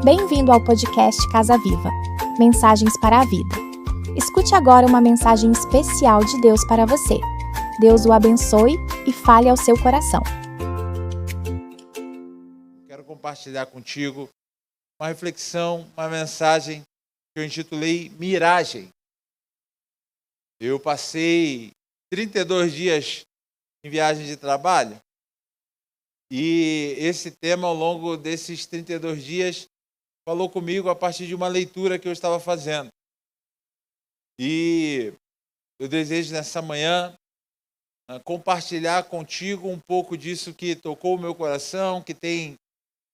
Bem-vindo ao podcast Casa Viva, Mensagens para a Vida. Escute agora uma mensagem especial de Deus para você. Deus o abençoe e fale ao seu coração. Quero compartilhar contigo uma reflexão, uma mensagem que eu intitulei Miragem. Eu passei 32 dias em viagem de trabalho e esse tema, ao longo desses 32 dias, falou comigo a partir de uma leitura que eu estava fazendo. E eu desejo nessa manhã compartilhar contigo um pouco disso que tocou o meu coração, que tem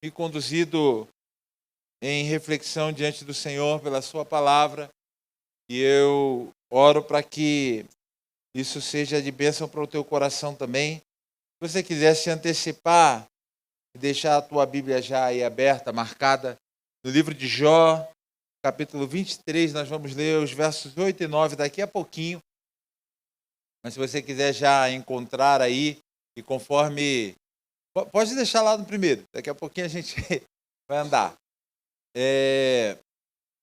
me conduzido em reflexão diante do Senhor pela sua palavra. E eu oro para que isso seja de bênção para o teu coração também. Se você quiser se antecipar e deixar a tua Bíblia já aí aberta, marcada, no livro de Jó, capítulo 23, nós vamos ler os versos 8 e 9 daqui a pouquinho. Mas se você quiser já encontrar aí, e conforme... Pode deixar lá no primeiro, daqui a pouquinho a gente vai andar.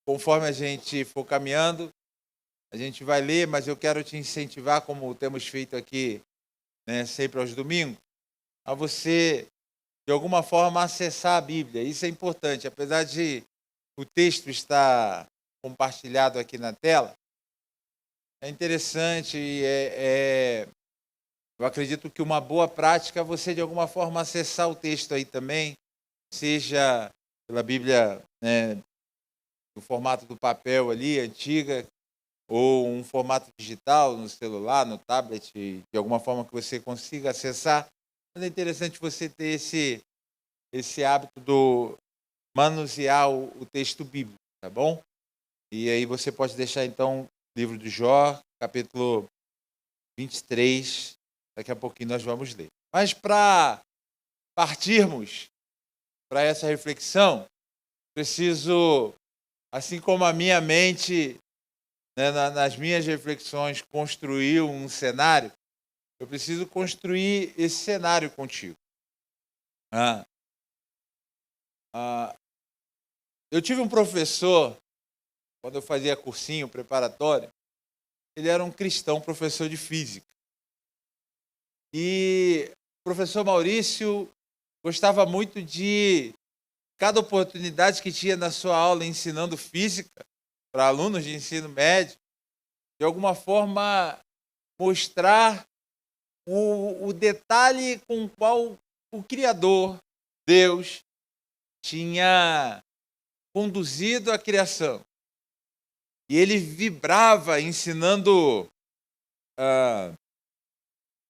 Conforme a gente for caminhando, a gente vai ler, mas eu quero te incentivar, como temos feito aqui, sempre aos domingos, a você, de alguma forma, acessar a Bíblia. Isso é importante, apesar de o texto estar compartilhado aqui na tela, é interessante, eu acredito que uma boa prática é você, de alguma forma, acessar o texto aí também, seja pela Bíblia, no formato do papel ali, antiga, ou um formato digital, no celular, no tablet, de alguma forma que você consiga acessar. Mas é interessante você ter esse hábito do manusear o texto bíblico, tá bom? E aí você pode deixar, então, o livro de Jó, capítulo 23, daqui a pouquinho nós vamos ler. Mas para partirmos para essa reflexão, preciso, assim como a minha mente, nas minhas reflexões, construir um cenário, eu preciso construir esse cenário contigo. Eu tive um professor, quando eu fazia cursinho preparatório, ele era um cristão, professor de física. E o professor Maurício gostava muito de, cada oportunidade que tinha na sua aula ensinando física para alunos de ensino médio, de alguma forma mostrar o detalhe com o qual o Criador, Deus, tinha conduzido a criação. E ele vibrava ensinando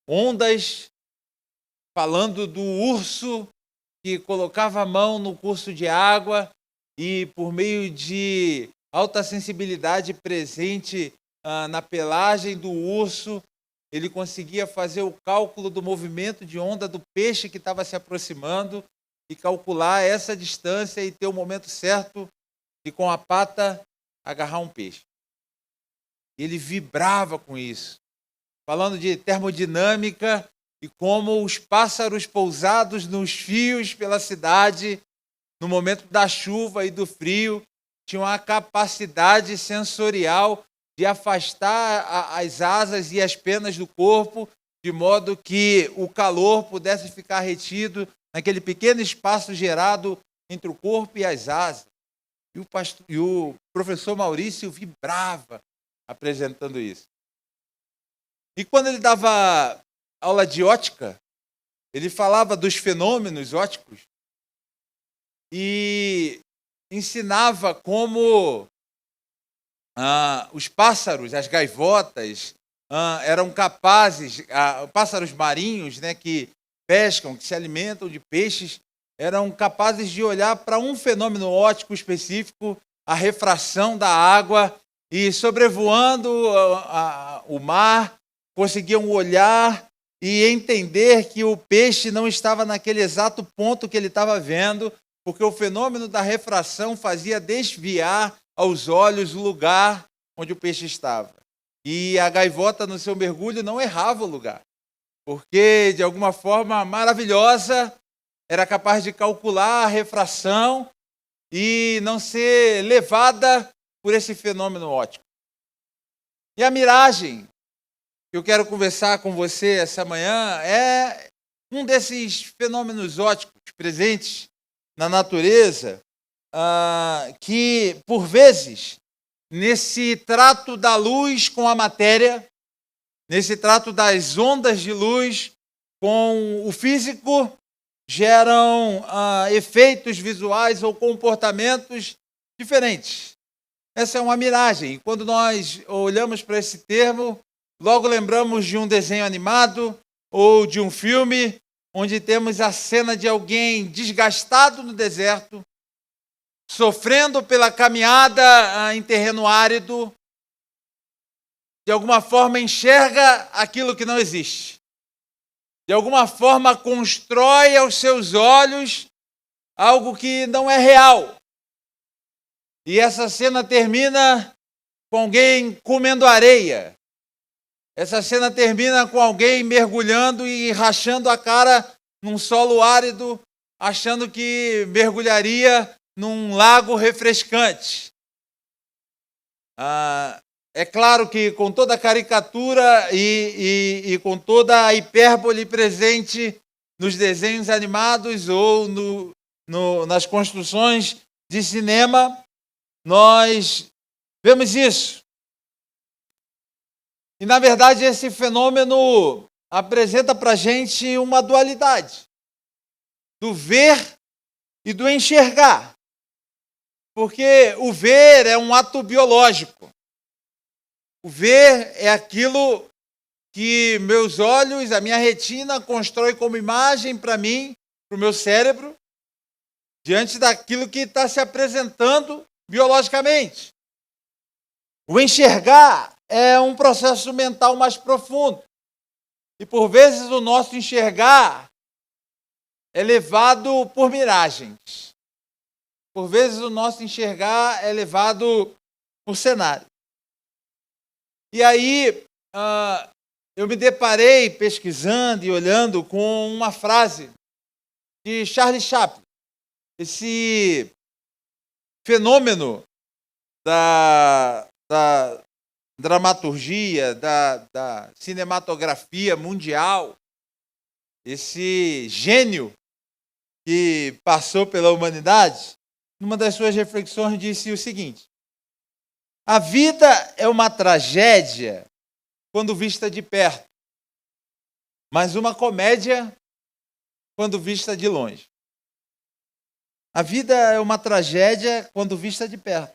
ondas, falando do urso que colocava a mão no curso de água e, por meio de alta sensibilidade presente na pelagem do urso, ele conseguia fazer o cálculo do movimento de onda do peixe que estava se aproximando e calcular essa distância e ter o momento certo de, com a pata, agarrar um peixe. Ele vibrava com isso, falando de termodinâmica e como os pássaros pousados nos fios pela cidade, no momento da chuva e do frio, tinham a capacidade sensorial de afastar as asas e as penas do corpo, de modo que o calor pudesse ficar retido naquele pequeno espaço gerado entre o corpo e as asas. E o professor Maurício vibrava apresentando isso. E quando ele dava aula de ótica, ele falava dos fenômenos ópticos e ensinava como os pássaros, as gaivotas, eram capazes, pássaros marinhos, que pescam, que se alimentam de peixes, eram capazes de olhar para um fenômeno óptico específico, a refração da água, e sobrevoando o mar, conseguiam olhar e entender que o peixe não estava naquele exato ponto que ele estava vendo, porque o fenômeno da refração fazia desviar aos olhos o lugar onde o peixe estava. E a gaivota, no seu mergulho, não errava o lugar, porque, de alguma forma maravilhosa, era capaz de calcular a refração e não ser levada por esse fenômeno óptico. E a miragem que eu quero conversar com você essa manhã é um desses fenômenos ópticos presentes na natureza, que, por vezes, nesse trato da luz com a matéria, nesse trato das ondas de luz com o físico, geram efeitos visuais ou comportamentos diferentes. Essa é uma miragem. Quando nós olhamos para esse termo, logo lembramos de um desenho animado ou de um filme onde temos a cena de alguém desgastado no deserto, sofrendo pela caminhada em terreno árido, de alguma forma enxerga aquilo que não existe. De alguma forma constrói aos seus olhos algo que não é real. E essa cena termina com alguém comendo areia. Essa cena termina com alguém mergulhando e rachando a cara num solo árido, achando que mergulharia num lago refrescante. É claro que com toda a caricatura e com toda a hipérbole presente nos desenhos animados ou nas construções de cinema, nós vemos isso. E, na verdade, esse fenômeno apresenta para a gente uma dualidade do ver e do enxergar. Porque o ver é um ato biológico. O ver é aquilo que meus olhos, a minha retina, constrói como imagem para mim, para o meu cérebro, diante daquilo que está se apresentando biologicamente. O enxergar é um processo mental mais profundo. E por vezes o nosso enxergar é levado por miragens. Por vezes o nosso enxergar é levado por cenário. E aí eu me deparei pesquisando e olhando com uma frase de Charles Chaplin. Esse fenômeno da dramaturgia, da cinematografia mundial, esse gênio que passou pela humanidade, numa das suas reflexões disse o seguinte: a vida é uma tragédia quando vista de perto, mas uma comédia quando vista de longe. A vida é uma tragédia quando vista de perto,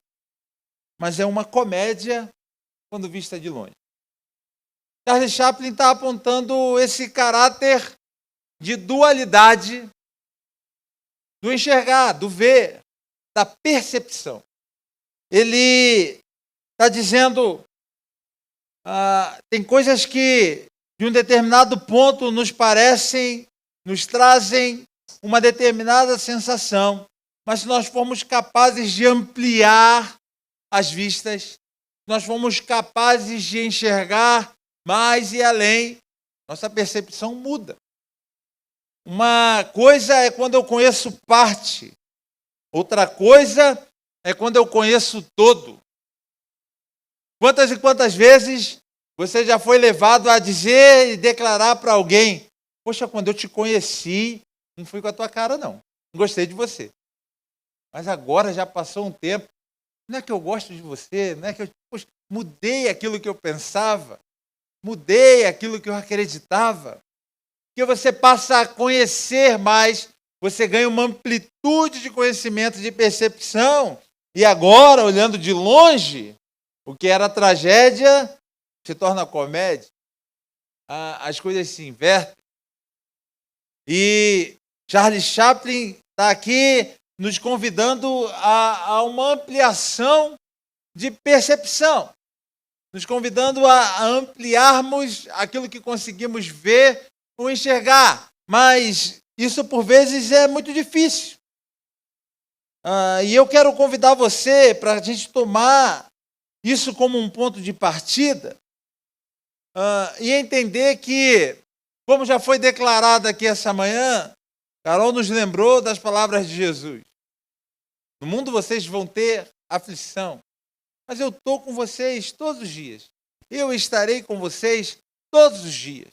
mas é uma comédia quando vista de longe. Charles Chaplin está apontando esse caráter de dualidade do enxergar, do ver, da percepção. Ele está dizendo, tem coisas que de um determinado ponto nos trazem uma determinada sensação, mas se nós formos capazes de ampliar as vistas, nós formos capazes de enxergar mais e além, nossa percepção muda. Uma coisa é quando eu conheço parte, outra coisa é quando eu conheço todo. Quantas e quantas vezes você já foi levado a dizer e declarar para alguém: poxa, quando eu te conheci, não fui com a tua cara, não. Não gostei de você. Mas agora já passou um tempo. Não é que eu gosto de você, não é que eu mudei aquilo que eu pensava, mudei aquilo que eu acreditava. Porque você passa a conhecer mais, você ganha uma amplitude de conhecimento, de percepção. E agora, olhando de longe, o que era tragédia se torna comédia. As coisas se invertem. E Charles Chaplin está aqui nos convidando a uma ampliação de percepção, nos convidando a ampliarmos aquilo que conseguimos ver ou enxergar. Mas isso, por vezes, é muito difícil. E eu quero convidar você para a gente tomar isso como um ponto de partida e entender que, como já foi declarado aqui essa manhã, Carol nos lembrou das palavras de Jesus. No mundo vocês vão ter aflição, mas eu estou com vocês todos os dias. Eu estarei com vocês todos os dias.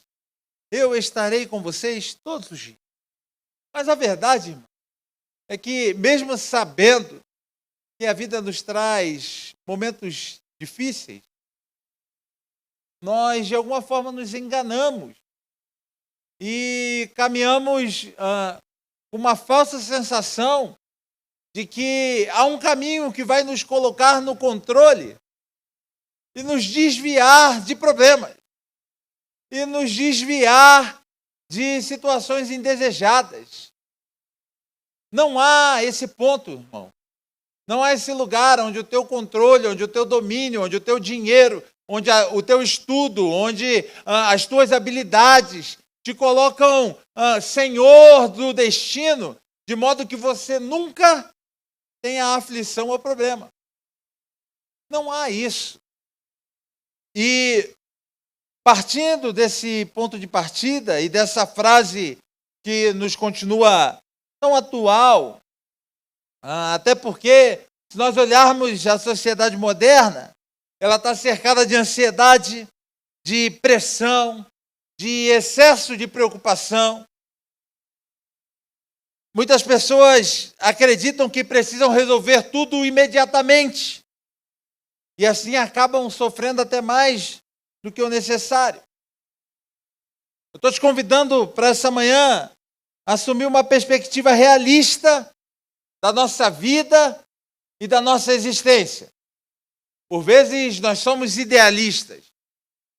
Eu estarei com vocês todos os dias. Mas a verdade, irmão, é que mesmo sabendo que a vida nos traz momentos difíceis, nós de alguma forma nos enganamos e caminhamos com uma falsa sensação de que há um caminho que vai nos colocar no controle e nos desviar de problemas, e nos desviar de situações indesejadas. Não há esse ponto, irmão. Não há esse lugar onde o teu controle, onde o teu domínio, onde o teu dinheiro, onde o teu estudo, onde as tuas habilidades te colocam senhor do destino, de modo que você nunca tenha aflição ou problema. Não há isso. E partindo desse ponto de partida e dessa frase que nos continua tão atual, até porque, se nós olharmos a sociedade moderna, ela está cercada de ansiedade, de pressão, de excesso de preocupação. Muitas pessoas acreditam que precisam resolver tudo imediatamente e assim acabam sofrendo até mais do que o necessário. Eu estou te convidando para essa manhã assumir uma perspectiva realista da nossa vida e da nossa existência. Por vezes nós somos idealistas,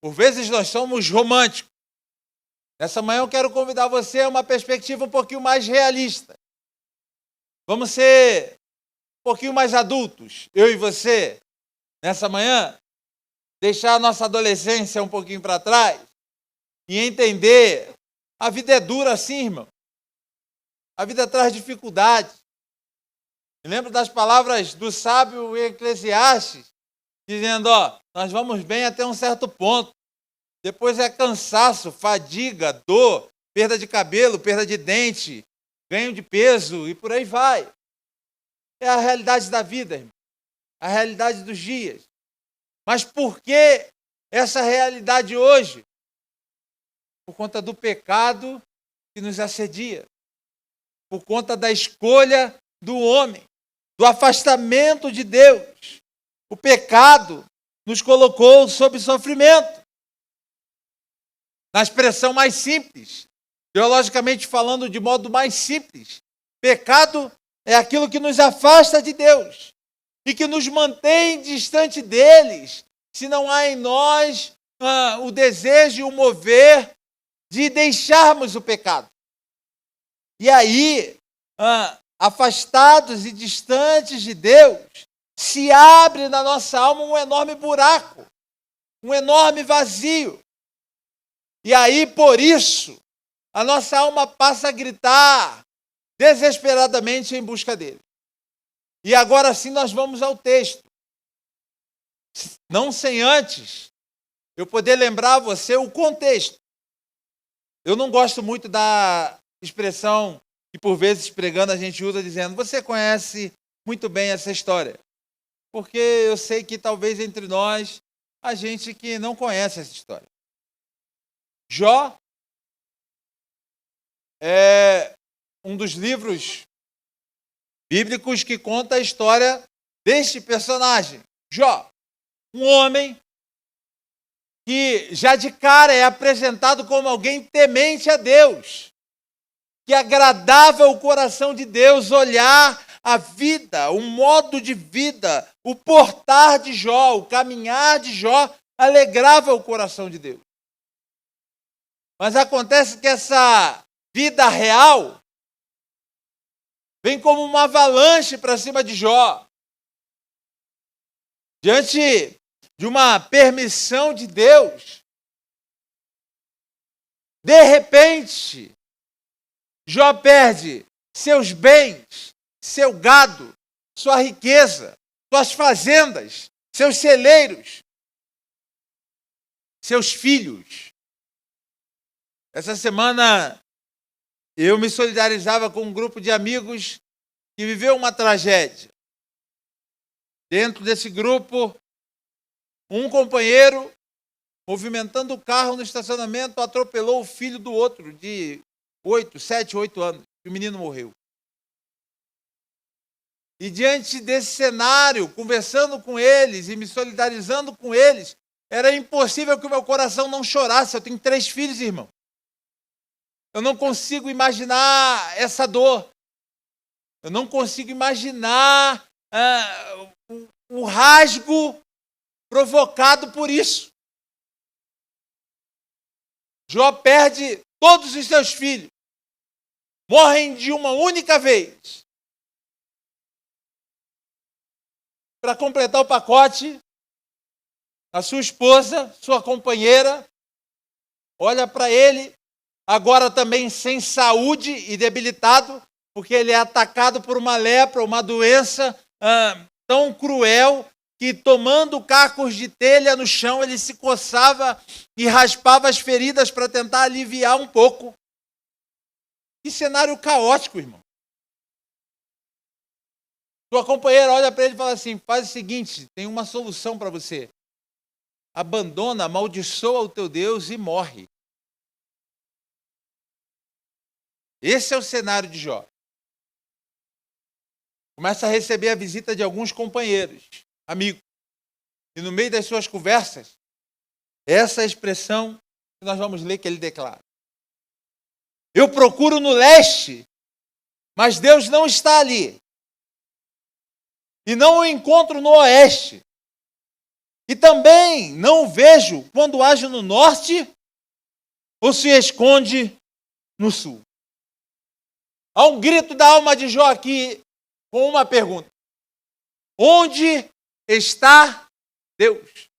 por vezes nós somos românticos. Nessa manhã eu quero convidar você a uma perspectiva um pouquinho mais realista. Vamos ser um pouquinho mais adultos, eu e você, nessa manhã, deixar a nossa adolescência um pouquinho para trás e entender, a vida é dura assim, irmão. A vida traz dificuldades. Eu lembro das palavras do sábio Eclesiastes, dizendo, nós vamos bem até um certo ponto. Depois é cansaço, fadiga, dor, perda de cabelo, perda de dente, ganho de peso e por aí vai. É a realidade da vida, irmão. A realidade dos dias. Mas por que essa realidade hoje? Por conta do pecado que nos assedia. Por conta da escolha do homem, do afastamento de Deus. O pecado nos colocou sob sofrimento. Na expressão mais simples, teologicamente falando de modo mais simples, pecado é aquilo que nos afasta de Deus e que nos mantém distante deles, se não há em nós o desejo e o mover de deixarmos o pecado. E aí, afastados e distantes de Deus, se abre na nossa alma um enorme buraco, um enorme vazio. E aí, por isso, a nossa alma passa a gritar desesperadamente em busca dele. E agora sim nós vamos ao texto. Não sem antes eu poder lembrar a você o contexto. Eu não gosto muito da expressão que por vezes pregando a gente usa dizendo, você conhece muito bem essa história. Porque eu sei que talvez entre nós, há gente que não conhece essa história. Jó é um dos livros bíblicos que conta a história deste personagem, Jó. Um homem que já de cara é apresentado como alguém temente a Deus, que agradava o coração de Deus olhar a vida, o modo de vida, o portar de Jó, o caminhar de Jó, alegrava o coração de Deus. Mas acontece que essa vida real vem como uma avalanche para cima de Jó. Diante de uma permissão de Deus, de repente, Jó perde seus bens, seu gado, sua riqueza, suas fazendas, seus celeiros, seus filhos. Essa semana eu me solidarizava com um grupo de amigos que viveu uma tragédia. Dentro desse grupo, um companheiro, movimentando o carro no estacionamento, atropelou o filho do outro, de 7, 8 anos. E o menino morreu. E diante desse cenário, conversando com eles e me solidarizando com eles, era impossível que o meu coração não chorasse. Eu tenho 3 filhos, irmão. Eu não consigo imaginar essa dor. Eu não consigo imaginar o rasgo provocado por isso. Jó perde todos os seus filhos. Morrem de uma única vez. Para completar o pacote, a sua esposa, sua companheira, olha para ele, agora também sem saúde e debilitado, porque ele é atacado por uma lepra, uma doença tão cruel, que tomando cacos de telha no chão, ele se coçava e raspava as feridas para tentar aliviar um pouco. Que cenário caótico, irmão. Sua companheira olha para ele e fala assim, faz o seguinte, tem uma solução para você. Abandona, amaldiçoa o teu Deus e morre. Esse é o cenário de Jó. Começa a receber a visita de alguns companheiros, amigos. E no meio das suas conversas, essa é a expressão que nós vamos ler que ele declara. Eu procuro no leste, mas Deus não está ali. E não o encontro no oeste. E também não o vejo quando age no norte ou se esconde no sul. Há um grito da alma de Jó aqui com uma pergunta. Onde está Deus?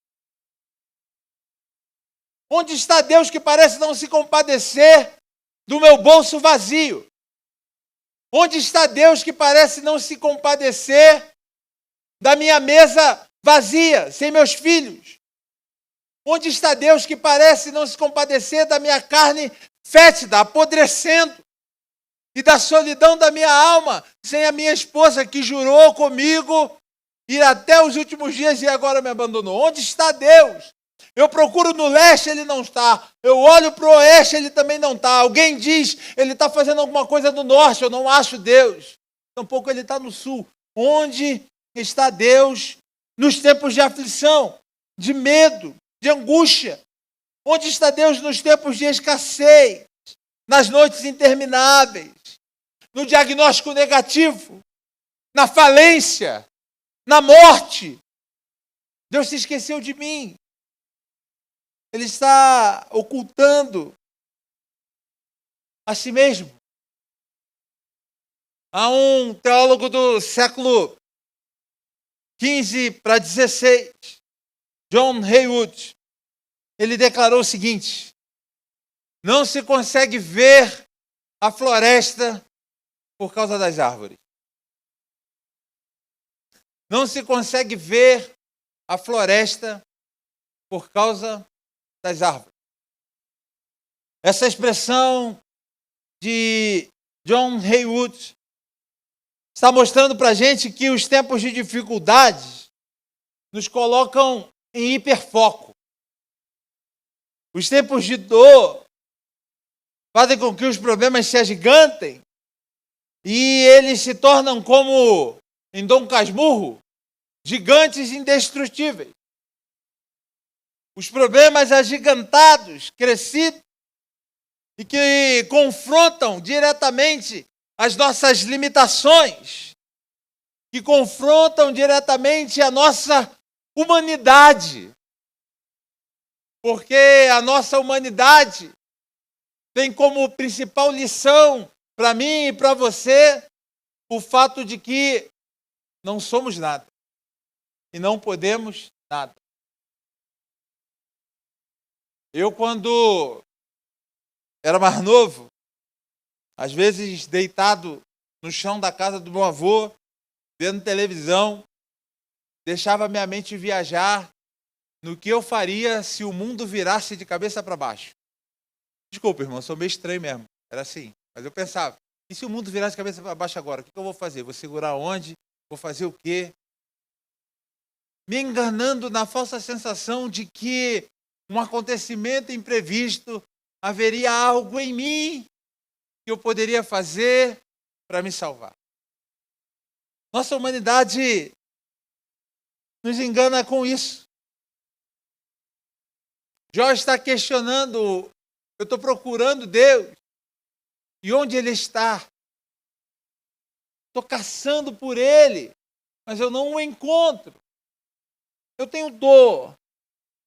Onde está Deus que parece não se compadecer do meu bolso vazio? Onde está Deus que parece não se compadecer da minha mesa vazia, sem meus filhos? Onde está Deus que parece não se compadecer da minha carne fétida, apodrecendo, e da solidão da minha alma, sem a minha esposa que jurou comigo ir até os últimos dias e agora me abandonou? Onde está Deus? Eu procuro no leste, ele não está. Eu olho para o oeste, ele também não está. Alguém diz, ele está fazendo alguma coisa no norte, eu não acho Deus. Tampouco ele está no sul. Onde está Deus nos tempos de aflição, de medo, de angústia? Onde está Deus nos tempos de escassez, nas noites intermináveis, no diagnóstico negativo, na falência, na morte? Deus se esqueceu de mim. Ele está ocultando a si mesmo. Há um teólogo do século XV para XVI, John Haywood, ele declarou o seguinte: não se consegue ver a floresta por causa das árvores. Não se consegue ver a floresta por causa das árvores. Essa expressão de John Haywood está mostrando para a gente que os tempos de dificuldades nos colocam em hiperfoco. Os tempos de dor fazem com que os problemas se agigantem e eles se tornam como, em Dom Casmurro, gigantes indestrutíveis. Os problemas agigantados, crescidos, e que confrontam diretamente as nossas limitações, que confrontam diretamente a nossa humanidade. Porque a nossa humanidade tem como principal lição para mim e para você o fato de que não somos nada e não podemos nada. Eu, quando era mais novo, às vezes deitado no chão da casa do meu avô, vendo televisão, deixava minha mente viajar no que eu faria se o mundo virasse de cabeça para baixo. Desculpa, irmão, sou meio estranho mesmo. Era assim. Mas eu pensava, e se o mundo virasse de cabeça para baixo agora? O que eu vou fazer? Vou segurar onde? Vou fazer o quê? me enganando na falsa sensação de que um acontecimento imprevisto haveria algo em mim que eu poderia fazer para me salvar. Nossa humanidade nos engana com isso. Jó está questionando, eu estou procurando Deus, e onde Ele está? Estou caçando por Ele, mas eu não o encontro. Eu tenho dor,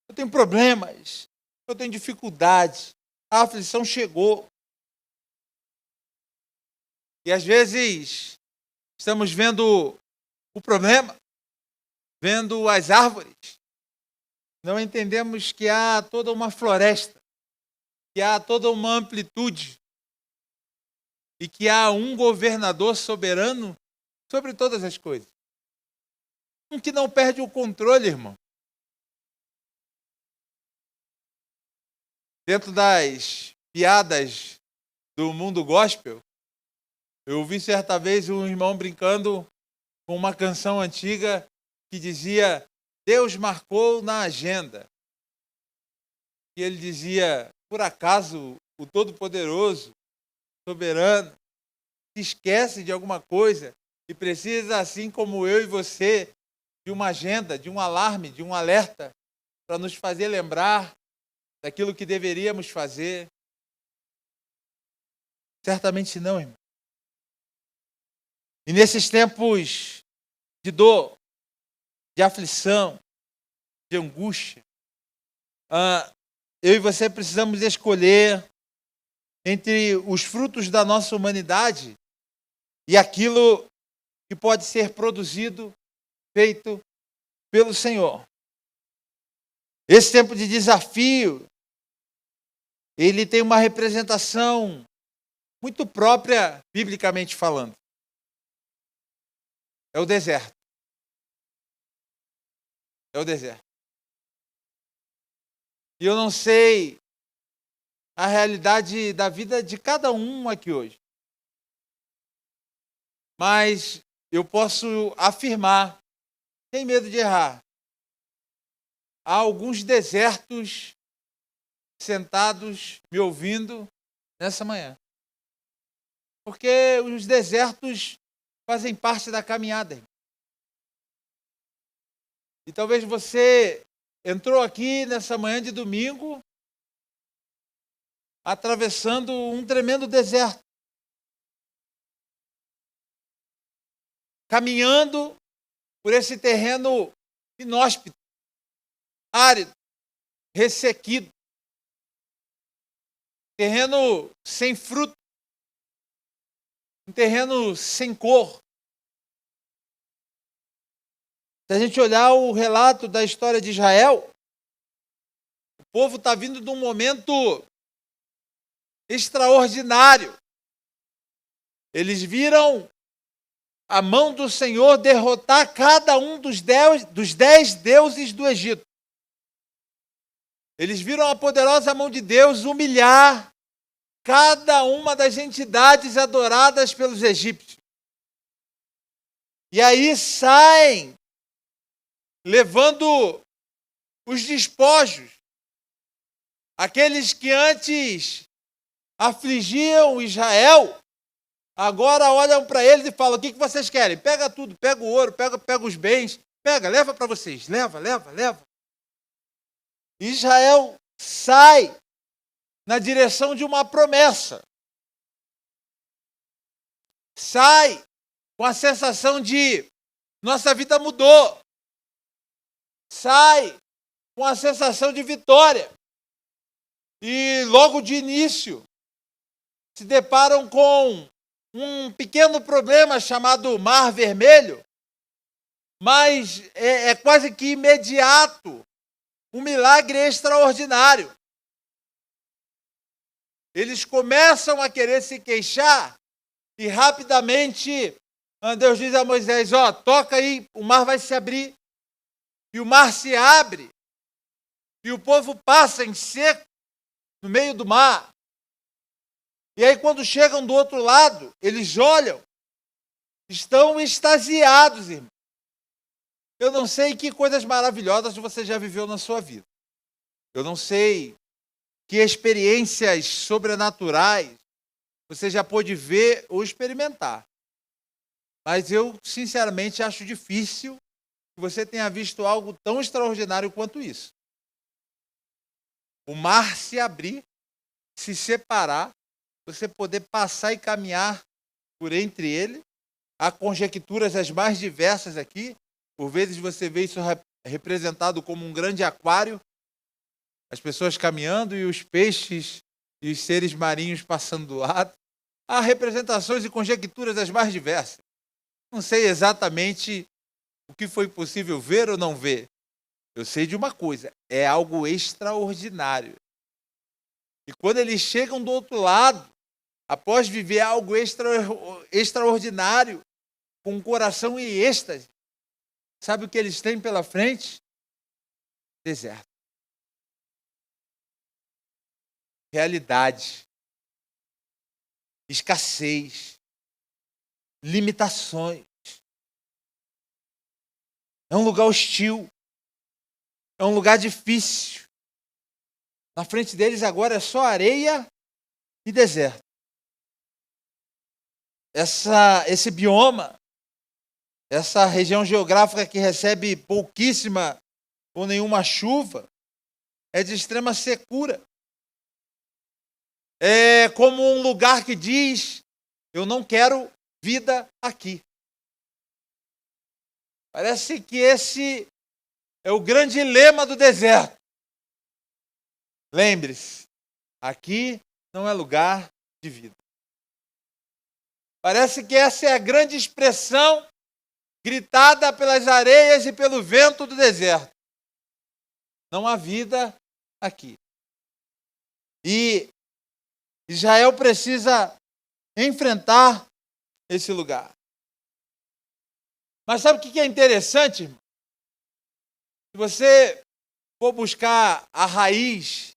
eu tenho problemas, eu tenho dificuldade, a aflição chegou. E às vezes estamos vendo o problema, vendo as árvores, não entendemos que há toda uma floresta, que há toda uma amplitude e que há um governador soberano sobre todas as coisas. Um que não perde o controle, irmão. Dentro das piadas do mundo gospel, eu ouvi certa vez um irmão brincando com uma canção antiga que dizia: Deus marcou na agenda. E ele dizia: por acaso o Todo-Poderoso, soberano, se esquece de alguma coisa e precisa, assim como eu e você, de uma agenda, de um alarme, de um alerta, para nos fazer lembrar daquilo que deveríamos fazer? Certamente não, irmão. E nesses tempos de dor, de aflição, de angústia, eu e você precisamos escolher entre os frutos da nossa humanidade e aquilo que pode ser produzido, feito pelo Senhor. Esse tempo de desafio, ele tem uma representação muito própria, biblicamente falando. É o deserto. É o deserto. E eu não sei a realidade da vida de cada um aqui hoje. Mas eu posso afirmar, sem medo de errar, há alguns desertos sentados me ouvindo nessa manhã. Porque os desertos fazem parte da caminhada. E talvez você entrou aqui nessa manhã de domingo atravessando um tremendo deserto. Caminhando por esse terreno inóspito, árido, ressequido. Terreno sem fruto. Um terreno sem cor. Se a gente olhar o relato da história de Israel, o povo está vindo de um momento extraordinário. Eles viram a mão do Senhor derrotar cada um dos 10 deuses do Egito. Eles viram a poderosa mão de Deus humilhar cada uma das entidades adoradas pelos egípcios. E aí saem levando os despojos. Aqueles que antes afligiam Israel, agora olham para eles e falam: o que vocês querem? Pega tudo, pega o ouro, pega os bens, leva para vocês, leva. Israel sai na direção de uma promessa. Sai com a sensação de nossa vida mudou. Sai com a sensação de vitória. E logo de início se deparam com um pequeno problema chamado Mar Vermelho, mas é quase que imediato, um milagre extraordinário. Eles começam a querer se queixar e rapidamente Deus diz a Moisés: toca aí, o mar vai se abrir. E o mar se abre e o povo passa em seco no meio do mar. E aí quando chegam do outro lado, eles olham, estão extasiados, irmão. Eu não sei que coisas maravilhosas você já viveu na sua vida. Eu não sei que experiências sobrenaturais você já pôde ver ou experimentar. Mas eu, sinceramente, acho difícil que você tenha visto algo tão extraordinário quanto isso. O mar se abrir, se separar, você poder passar e caminhar por entre ele. Há conjecturas as mais diversas aqui. Por vezes você vê isso representado como um grande aquário, as pessoas caminhando e os peixes e os seres marinhos passando do lado. Há representações e conjecturas as mais diversas. Não sei exatamente o que foi possível ver ou não ver. Eu sei de uma coisa, é algo extraordinário. E quando eles chegam do outro lado, após viver algo extraordinário, com o coração em êxtase, sabe o que eles têm pela frente? Deserto. Realidade. Escassez. Limitações. É um lugar hostil. É um lugar difícil. Na frente deles agora é só areia e deserto. Esse bioma, essa região geográfica que recebe pouquíssima ou nenhuma chuva, é de extrema secura. É como um lugar que diz, eu não quero vida aqui. Parece que esse é o grande lema do deserto. Lembre-se, aqui não é lugar de vida. Parece que essa é a grande expressão gritada pelas areias e pelo vento do deserto. Não há vida aqui. E Israel precisa enfrentar esse lugar. Mas sabe o que é interessante, irmão? Se você for buscar a raiz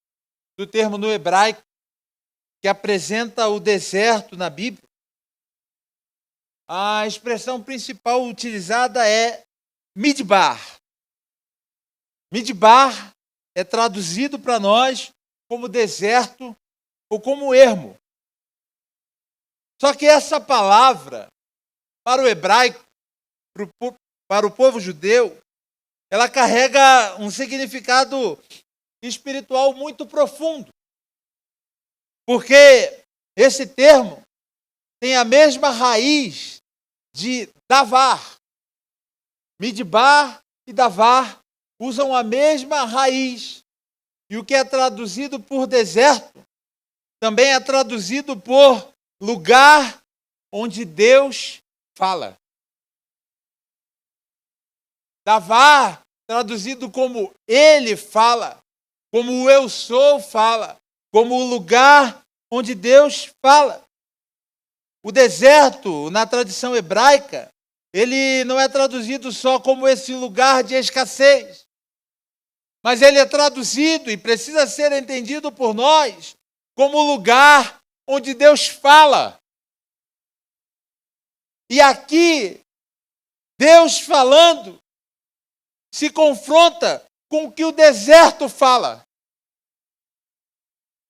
do termo no hebraico, que apresenta o deserto na Bíblia, a expressão principal utilizada é midbar. Midbar é traduzido para nós como deserto ou como ermo. Só que essa palavra, para o hebraico, para o povo judeu, ela carrega um significado espiritual muito profundo. Porque esse termo tem a mesma raiz de davar. Midbar e davar usam a mesma raiz. E o que é traduzido por deserto também é traduzido por lugar onde Deus fala. Davar, traduzido como Ele fala, como o eu sou fala, como o lugar onde Deus fala. O deserto, na tradição hebraica, ele não é traduzido só como esse lugar de escassez, mas ele é traduzido e precisa ser entendido por nós como o lugar onde Deus fala. E aqui, Deus falando se confronta com o que o deserto fala.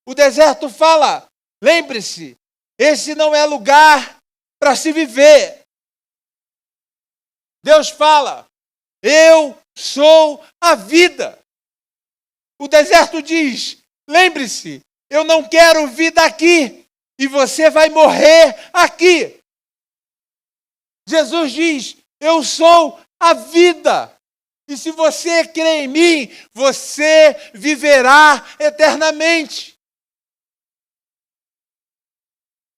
O deserto fala, lembre-se, esse não é lugar para se viver. Deus fala, eu sou a vida. O deserto diz, lembre-se, eu não quero vida aqui e você vai morrer aqui. Jesus diz, eu sou a vida. E se você crê em mim, você viverá eternamente.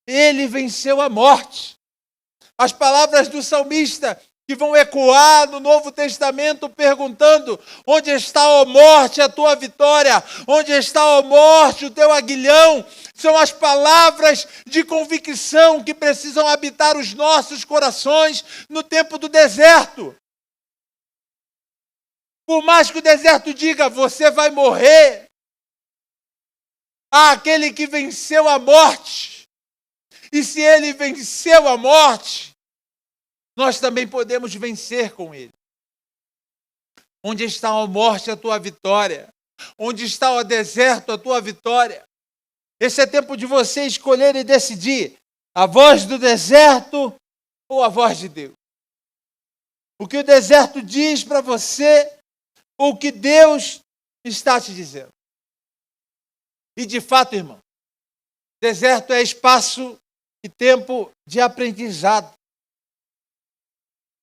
Ele venceu a morte. As palavras do salmista que vão ecoar no Novo Testamento perguntando, onde está, ó morte, a tua vitória? Onde está, ó morte, o teu aguilhão? São as palavras de convicção que precisam habitar os nossos corações no tempo do deserto. Por mais que o deserto diga, você vai morrer, há aquele que venceu a morte. E se ele venceu a morte, nós também podemos vencer com ele. Onde está a morte, a tua vitória? Onde está o deserto, a tua vitória? Esse é tempo de você escolher e decidir a voz do deserto ou a voz de Deus. O que o deserto diz para você ou o que Deus está te dizendo. E de fato, irmão, deserto é espaço e tempo de aprendizado.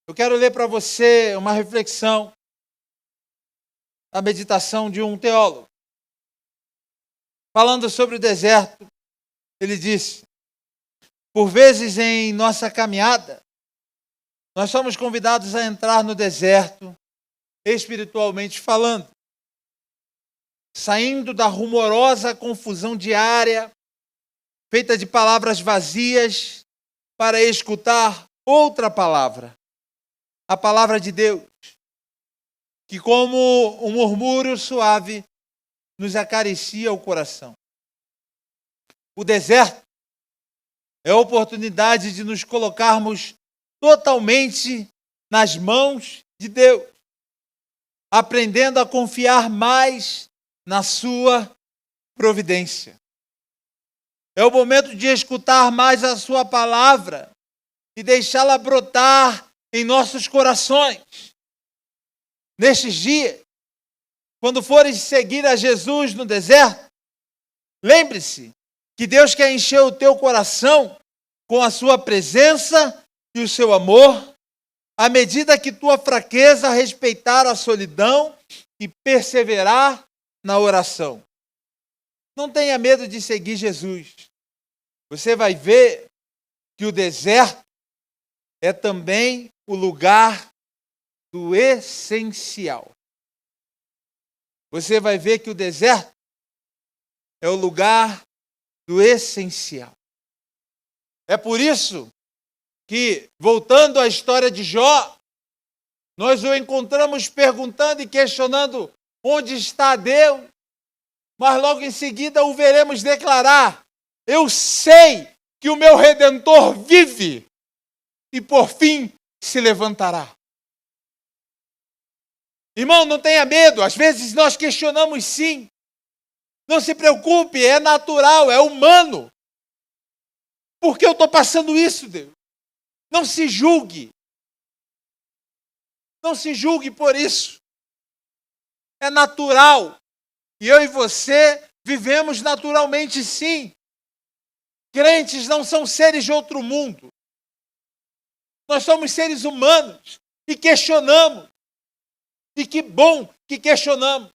Eu quero ler para você uma reflexão, a meditação de um teólogo. Falando sobre o deserto, ele disse: por vezes em nossa caminhada, nós somos convidados a entrar no deserto, espiritualmente falando, saindo da rumorosa confusão diária, feita de palavras vazias, para escutar outra palavra, a palavra de Deus, que como um murmúrio suave nos acaricia o coração. O deserto é a oportunidade de nos colocarmos totalmente nas mãos de Deus, aprendendo a confiar mais na sua providência. É o momento de escutar mais a sua palavra e deixá-la brotar em nossos corações. Nestes dias, quando fores seguir a Jesus no deserto, lembre-se que Deus quer encher o teu coração com a sua presença e o seu amor, à medida que tua fraqueza respeitar a solidão e perseverar na oração. Não tenha medo de seguir Jesus. Você vai ver que o deserto é também o lugar do essencial. Você vai ver que o deserto é o lugar do essencial. É por isso que, voltando à história de Jó, nós o encontramos perguntando e questionando onde está Deus, mas logo em seguida o veremos declarar: eu sei que o meu Redentor vive e por fim se levantará. Irmão, não tenha medo, às vezes nós questionamos sim. Não se preocupe, é natural, é humano. Por que eu estou passando isso, Deus? Não se julgue. Não se julgue por isso. É natural. E eu e você vivemos naturalmente sim. Crentes não são seres de outro mundo. Nós somos seres humanos e questionamos. E que bom que questionamos.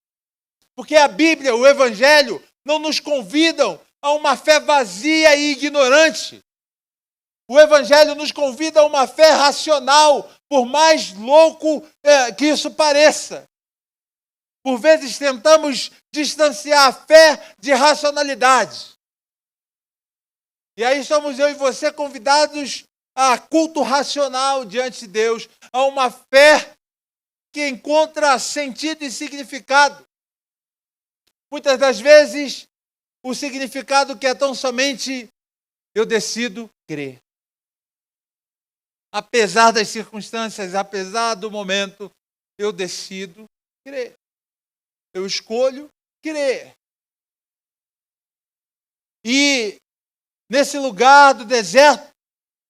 Porque a Bíblia, o Evangelho, não nos convidam a uma fé vazia e ignorante. O Evangelho nos convida a uma fé racional, por mais louco que isso pareça. Por vezes tentamos distanciar a fé de racionalidade. E aí somos eu e você convidados a culto racional diante de Deus, a uma fé que encontra sentido e significado. Muitas das vezes, o significado que é tão somente eu decido crer. Apesar das circunstâncias, apesar do momento, eu decido crer. Eu escolho crer. E nesse lugar do deserto,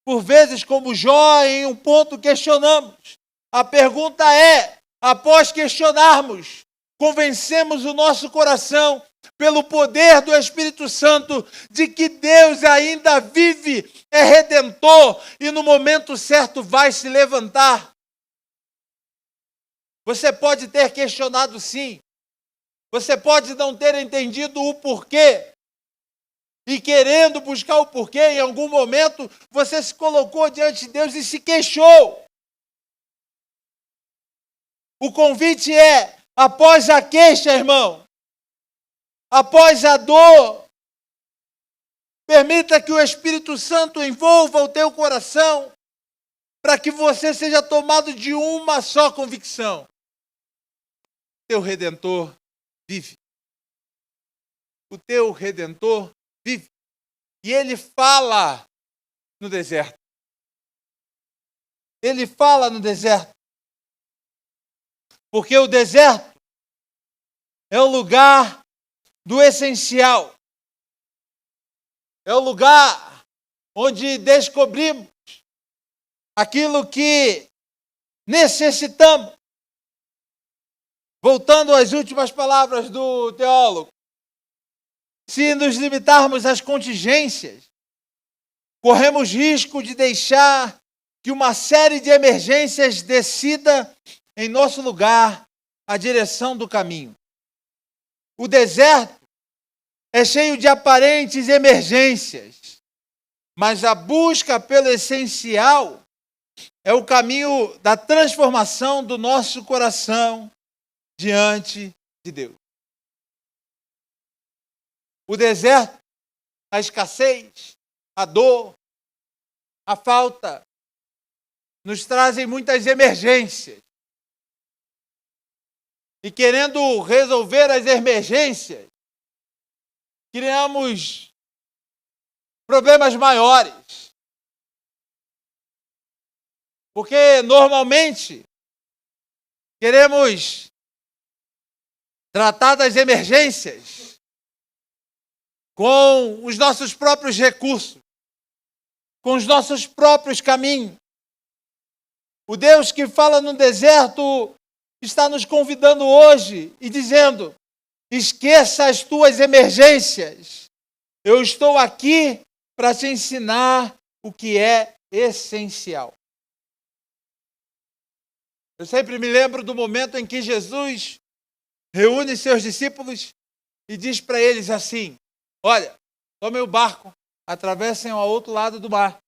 por vezes, como Jó, em um ponto questionamos. A pergunta é, após questionarmos, convencemos o nosso coração, pelo poder do Espírito Santo, de que Deus ainda vive, é redentor e no momento certo vai se levantar. Você pode ter questionado sim. Você pode não ter entendido o porquê. E querendo buscar o porquê, em algum momento, você se colocou diante de Deus e se queixou. O convite é, após a queixa, irmão, após a dor, permita que o Espírito Santo envolva o teu coração, para que você seja tomado de uma só convicção. Teu Redentor vive. O teu Redentor vive. E ele fala no deserto. Ele fala no deserto. Porque o deserto é o lugar do essencial. É o lugar onde descobrimos aquilo que necessitamos. Voltando às últimas palavras do teólogo, se nos limitarmos às contingências, corremos risco de deixar que uma série de emergências decida em nosso lugar a direção do caminho. O deserto é cheio de aparentes emergências, mas a busca pelo essencial é o caminho da transformação do nosso coração diante de Deus. O deserto, a escassez, a dor, a falta, nos trazem muitas emergências. E querendo resolver as emergências, criamos problemas maiores. Porque normalmente queremos tratar das emergências com os nossos próprios recursos, com os nossos próprios caminhos. O Deus que fala no deserto está nos convidando hoje e dizendo: esqueça as tuas emergências. Eu estou aqui para te ensinar o que é essencial. Eu sempre me lembro do momento em que Jesus reúne seus discípulos e diz para eles assim: olha, tomem o barco, atravessem ao outro lado do mar.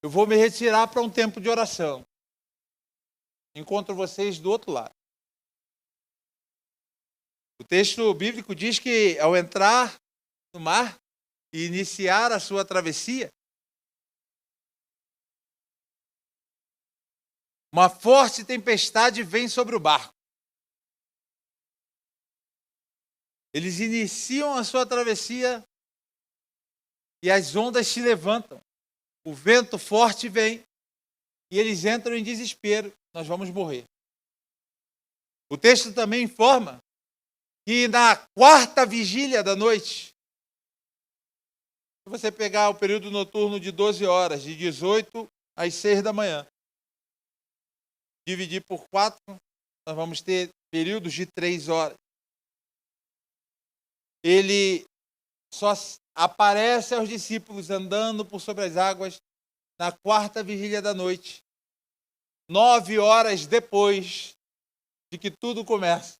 Eu vou me retirar para um tempo de oração. Encontro vocês do outro lado. O texto bíblico diz que ao entrar no mar e iniciar a sua travessia, uma forte tempestade vem sobre o barco. Eles iniciam a sua travessia e as ondas se levantam. O vento forte vem e eles entram em desespero. Nós vamos morrer. O texto também informa que na quarta vigília da noite, se você pegar o período noturno de 12 horas, de 18 às 6 da manhã, dividir por 4, nós vamos ter períodos de 3 horas. Ele só aparece aos discípulos andando por sobre as águas na quarta vigília da noite, 9 horas depois de que tudo começa.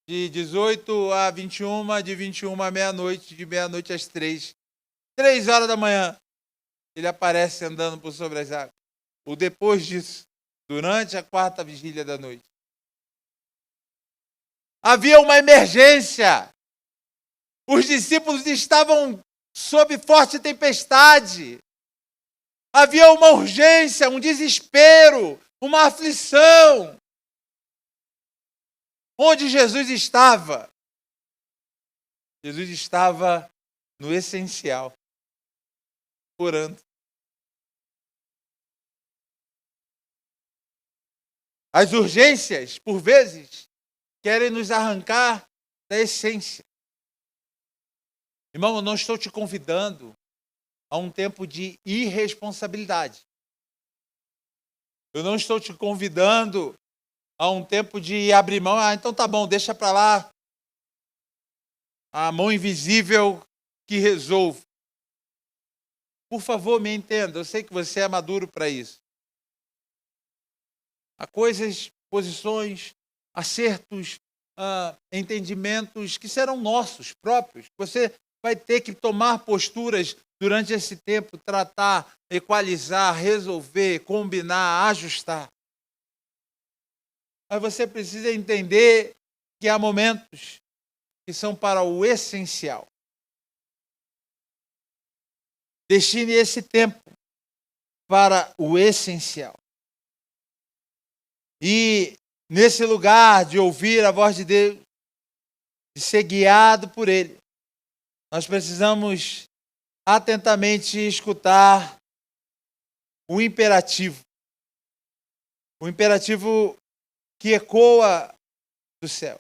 De 18 a 21, de 21 à meia-noite, de meia-noite às 3. 3 horas da manhã, ele aparece andando por sobre as águas. Ou depois disso, durante a quarta vigília da noite. Havia uma emergência. Os discípulos estavam sob forte tempestade. Havia uma urgência, um desespero, uma aflição. Onde Jesus estava? Jesus estava no essencial, orando. As urgências, por vezes, querem nos arrancar da essência. Irmão, eu não estou te convidando a um tempo de irresponsabilidade. Eu não estou te convidando a um tempo de abrir mão. Então tá bom, deixa para lá a mão invisível que resolve. Por favor, me entenda. Eu sei que você é maduro para isso. Há coisas, posições, acertos, entendimentos que serão nossos próprios. Você vai ter que tomar posturas durante esse tempo, tratar, equalizar, resolver, combinar, ajustar. Mas você precisa entender que há momentos que são para o essencial. Destine esse tempo para o essencial. E nesse lugar de ouvir a voz de Deus, de ser guiado por Ele, nós precisamos atentamente escutar o imperativo. O imperativo que ecoa do céu.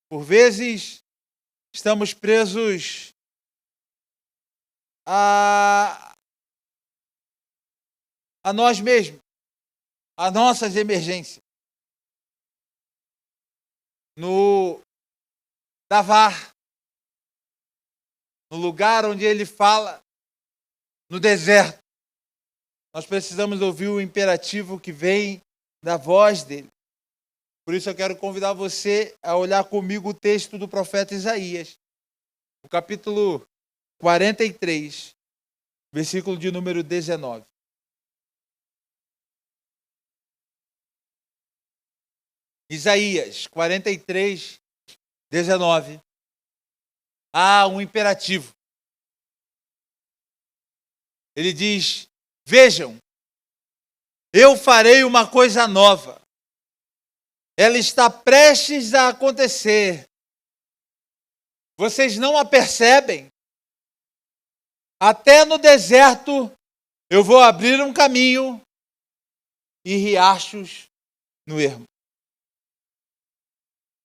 Por vezes, estamos presos a nós mesmos, a nossas emergências. No Davar, no lugar onde ele fala, no deserto, nós precisamos ouvir o imperativo que vem da voz dele. Por isso eu quero convidar você a olhar comigo o texto do profeta Isaías, o capítulo 43, versículo de número 19. Isaías 43, 19. Há um imperativo. Ele diz: vejam, eu farei uma coisa nova. Ela está prestes a acontecer. Vocês não a percebem? Até no deserto eu vou abrir um caminho e riachos no ermo.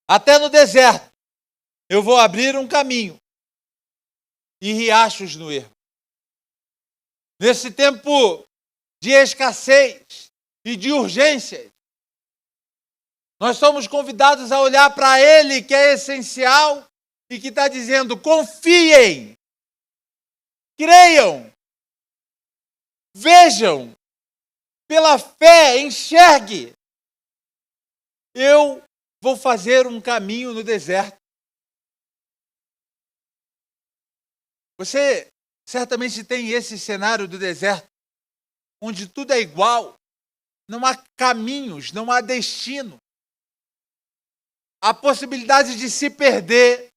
Até no deserto eu vou abrir um caminho e riachos no ermo. Nesse tempo de escassez e de urgências, nós somos convidados a olhar para Ele, que é essencial e que está dizendo: confiem, creiam, vejam, pela fé, enxergue. Eu vou fazer um caminho no deserto. Você certamente tem esse cenário do deserto, onde tudo é igual, não há caminhos, não há destino. A possibilidade de se perder,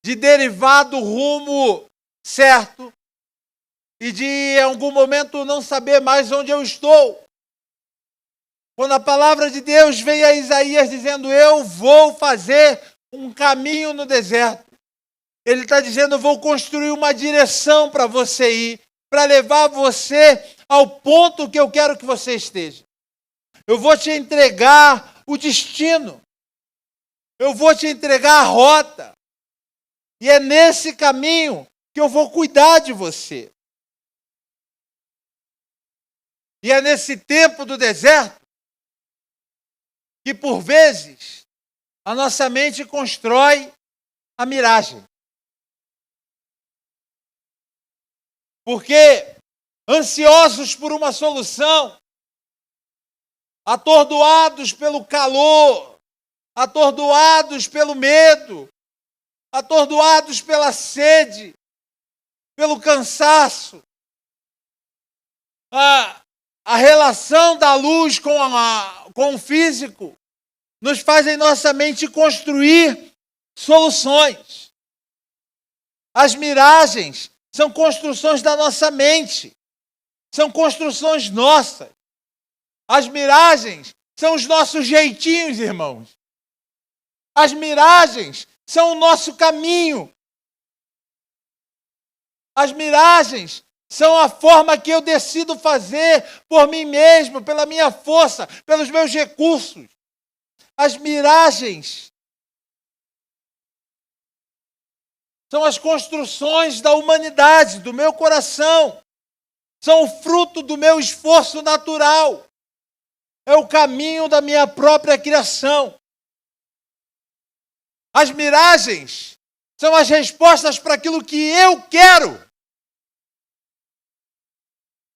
de derivar do rumo certo e de, em algum momento, não saber mais onde eu estou. Quando a palavra de Deus veio a Isaías dizendo: eu vou fazer um caminho no deserto, ele está dizendo: eu vou construir uma direção para você ir, para levar você ao ponto que eu quero que você esteja. Eu vou te entregar o destino. Eu vou te entregar a rota. E é nesse caminho que eu vou cuidar de você. E é nesse tempo do deserto que, por vezes, a nossa mente constrói a miragem. Porque, ansiosos por uma solução, atordoados pelo calor, atordoados pelo medo, atordoados pela sede, pelo cansaço, a relação da luz com o físico nos faz em nossa mente construir soluções. As miragens são construções da nossa mente, são construções nossas. As miragens são os nossos jeitinhos, irmãos. As miragens são o nosso caminho. As miragens são a forma que eu decido fazer por mim mesmo, pela minha força, pelos meus recursos. As miragens são as construções da humanidade, do meu coração. São o fruto do meu esforço natural. É o caminho da minha própria criação. As miragens são as respostas para aquilo que eu quero.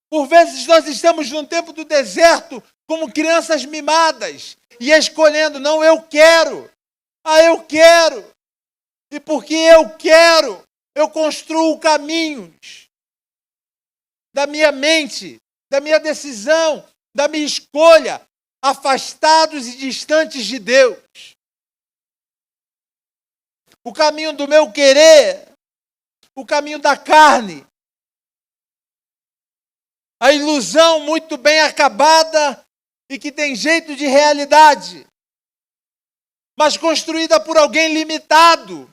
Por vezes nós estamos num tempo do deserto como crianças mimadas e escolhendo: não, eu quero. Eu quero. E porque eu quero, eu construo caminhos da minha mente, da minha decisão, da minha escolha, afastados e distantes de Deus. O caminho do meu querer, o caminho da carne, a ilusão muito bem acabada e que tem jeito de realidade, mas construída por alguém limitado,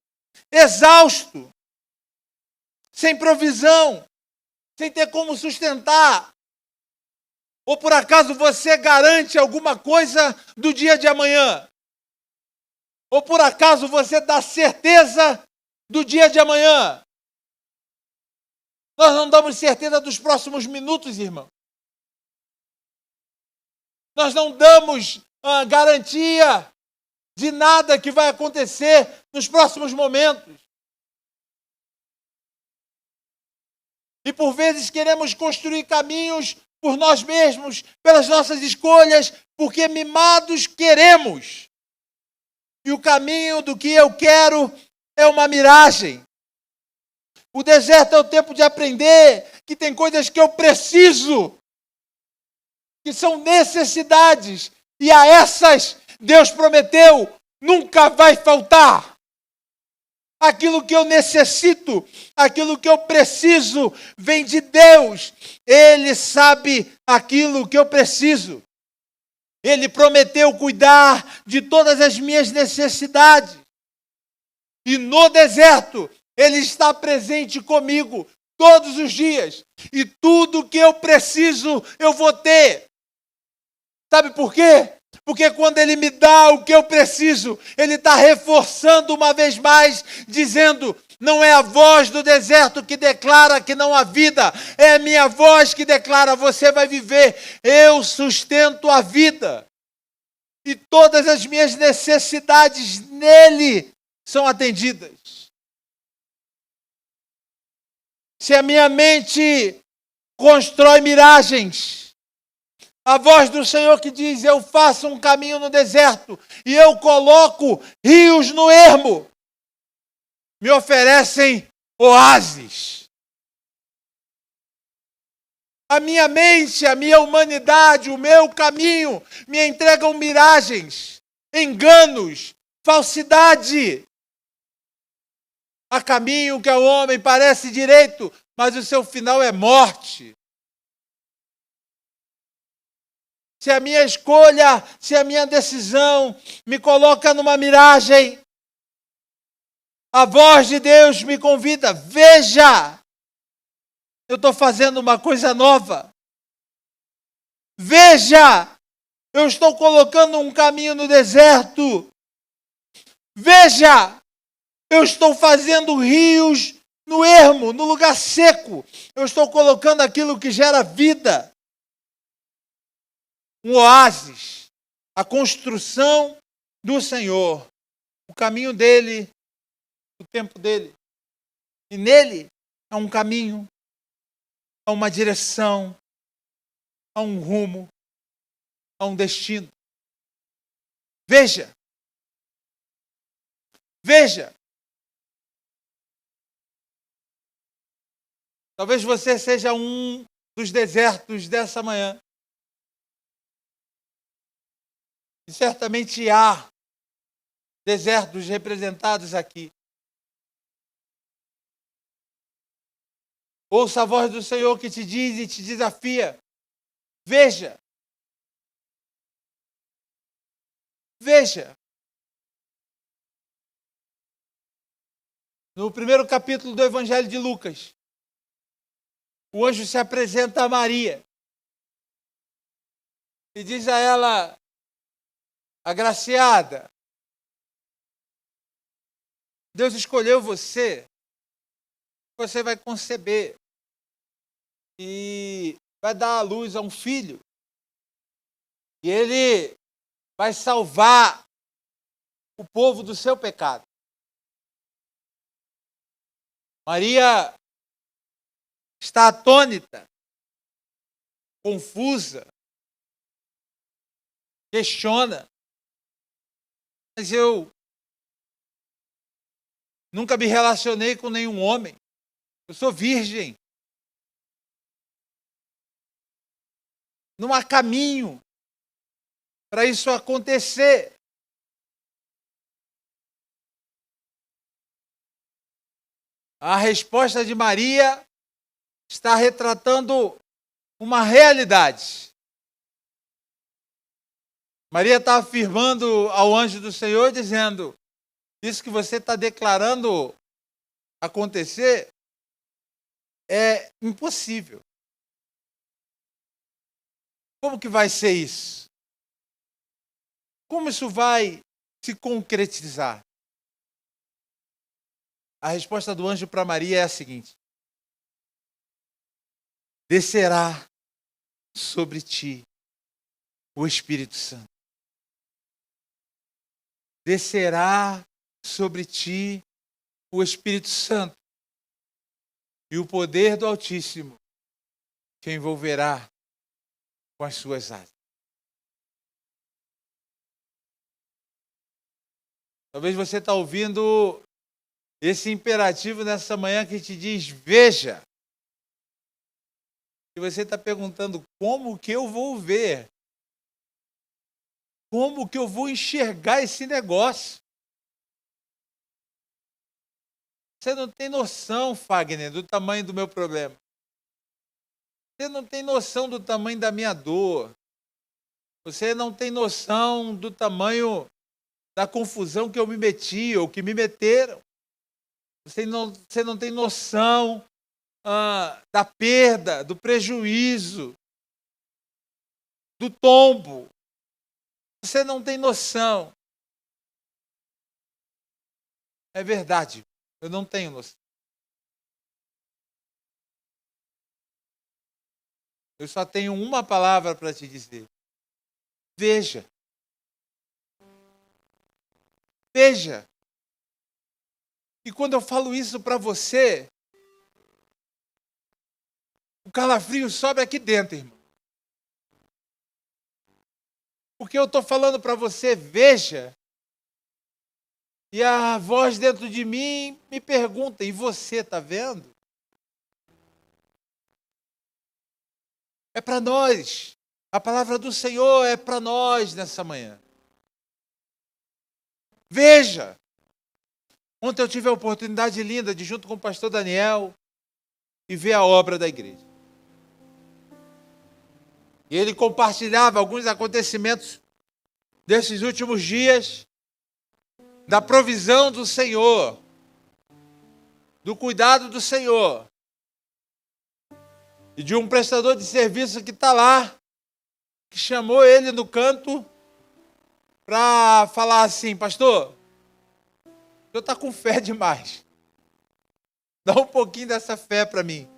exausto, sem provisão, sem ter como sustentar. Ou por acaso você garante alguma coisa do dia de amanhã? Ou por acaso você dá certeza do dia de amanhã? Nós não damos certeza dos próximos minutos, irmão. Nós não damos garantia de nada que vai acontecer nos próximos momentos. E por vezes queremos construir caminhos por nós mesmos, pelas nossas escolhas, porque mimados queremos. E o caminho do que eu quero é uma miragem. O deserto é o tempo de aprender que tem coisas que eu preciso, que são necessidades, e a essas Deus prometeu, nunca vai faltar. Aquilo que eu necessito, aquilo que eu preciso, vem de Deus. Ele sabe aquilo que eu preciso. Ele prometeu cuidar de todas as minhas necessidades. E no deserto, Ele está presente comigo todos os dias. E tudo que eu preciso, eu vou ter. Sabe por quê? Porque quando Ele me dá o que eu preciso, Ele está reforçando uma vez mais, dizendo: não é a voz do deserto que declara que não há vida, é a minha voz que declara: você vai viver, eu sustento a vida. E todas as minhas necessidades nele são atendidas. Se a minha mente constrói miragens, a voz do Senhor que diz: eu faço um caminho no deserto e eu coloco rios no ermo, me oferecem oásis. A minha mente, a minha humanidade, o meu caminho me entregam miragens, enganos, falsidade. Há caminho que ao homem parece direito, mas o seu final é morte. Se a minha escolha, se a minha decisão me coloca numa miragem, a voz de Deus me convida: veja, eu estou fazendo uma coisa nova. Veja, eu estou colocando um caminho no deserto. Veja, eu estou fazendo rios no ermo, no lugar seco. Eu estou colocando aquilo que gera vida. Um oásis, a construção do Senhor, o caminho dele, o tempo dele. E nele há um caminho, há uma direção, há um rumo, há um destino. Veja, veja. Talvez você seja um dos desertos dessa manhã. E certamente há desertos representados aqui. Ouça a voz do Senhor que te diz e te desafia: veja. Veja. No primeiro capítulo do Evangelho de Lucas, o anjo se apresenta a Maria e diz a ela: agraciada, Deus escolheu você, você vai conceber e vai dar à luz a um filho, e ele vai salvar o povo do seu pecado. Maria está atônita, confusa, questiona: mas eu nunca me relacionei com nenhum homem, eu sou virgem. Não há caminho para isso acontecer. A resposta de Maria está retratando uma realidade. Maria está afirmando ao anjo do Senhor, dizendo: isso que você está declarando acontecer é impossível. Como que vai ser isso? Como isso vai se concretizar? A resposta do anjo para Maria é a seguinte: descerá sobre ti o Espírito Santo. Descerá sobre ti o Espírito Santo. E o poder do Altíssimo te envolverá com as suas asas. Talvez você está ouvindo esse imperativo nessa manhã que te diz, veja. E você está perguntando, como que eu vou ver? Como que eu vou enxergar esse negócio? Você não tem noção, Fagner, do tamanho do meu problema. Você não tem noção do tamanho da minha dor. Você não tem noção do tamanho da confusão que eu me meti ou que me meteram. Você não tem noção da perda, do prejuízo, do tombo. Você não tem noção. É verdade, eu não tenho noção. Eu só tenho uma palavra para te dizer. Veja. Veja. E quando eu falo isso para você, o calafrio sobe aqui dentro, irmão. Porque eu estou falando para você, veja. E a voz dentro de mim me pergunta, e você está vendo? É para nós. A palavra do Senhor é para nós nessa manhã. Veja. Ontem eu tive a oportunidade linda de, junto com o pastor Daniel, e ver a obra da igreja. E ele compartilhava alguns acontecimentos desses últimos dias, da provisão do Senhor, do cuidado do Senhor, e de um prestador de serviço que está lá, que chamou ele no canto para falar assim, pastor, o senhor está com fé demais. Dá um pouquinho dessa fé para mim.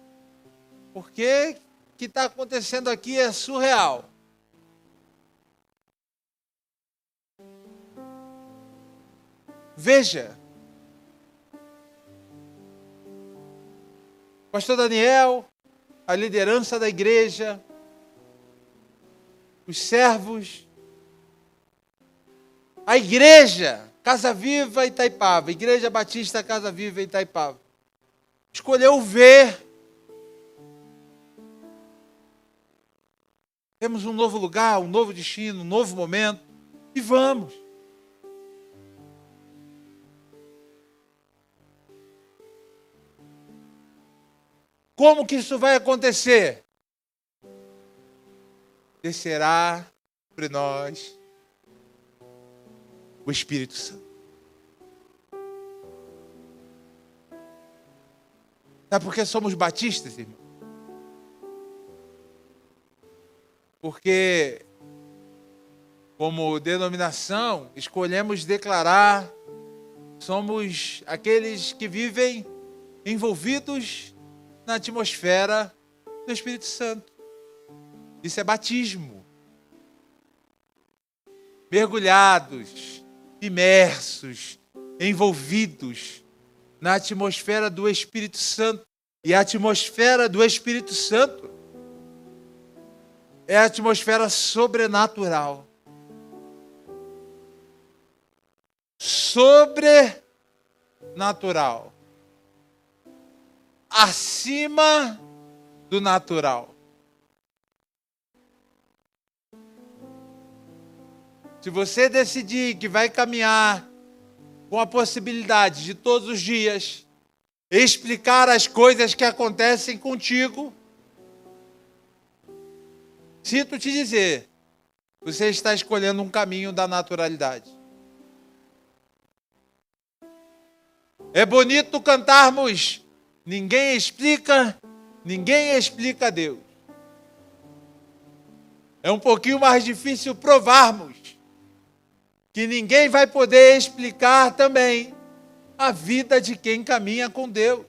Porque o que está acontecendo aqui é surreal. Veja. Pastor Daniel, a liderança da igreja, os servos, a igreja Casa Viva Itaipava, Igreja Batista Casa Viva Itaipava, escolheu ver. Temos um novo lugar, um novo destino, um novo momento, e vamos. Como que isso vai acontecer? Descerá sobre nós o Espírito Santo. Sabe por que somos batistas, irmão? Porque, como denominação, escolhemos declarar, somos aqueles que vivem envolvidos na atmosfera do Espírito Santo. Isso é batismo. Mergulhados, imersos, envolvidos na atmosfera do Espírito Santo. E a atmosfera do Espírito Santo é a atmosfera sobrenatural. Sobrenatural. Acima do natural. Se você decidir que vai caminhar com a possibilidade de todos os dias explicar as coisas que acontecem contigo, sinto te dizer, você está escolhendo um caminho da naturalidade. É bonito cantarmos, ninguém explica a Deus. É um pouquinho mais difícil provarmos que ninguém vai poder explicar também a vida de quem caminha com Deus.